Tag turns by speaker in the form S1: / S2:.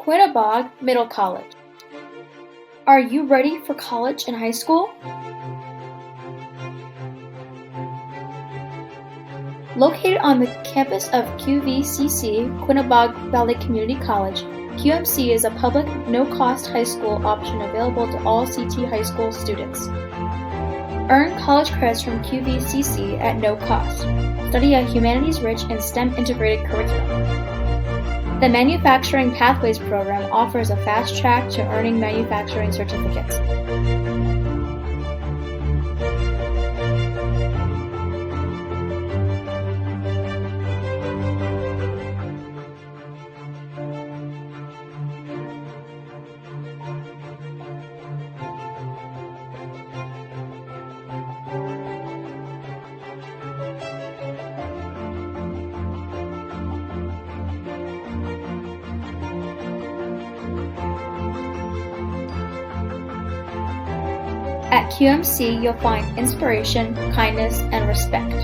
S1: Quinnebog Middle College. Are you ready for college and high school? Located on the campus of QVCC, Quinnebog Valley Community College, QMC is a public, no-cost high school option available to all CT high school students. Earn college credits from QVCC at no cost. Study a humanities-rich and STEM-integrated curriculum. The Manufacturing Pathways program offers a fast track to earning manufacturing certificates. At QMC, you'll find inspiration, kindness, and respect.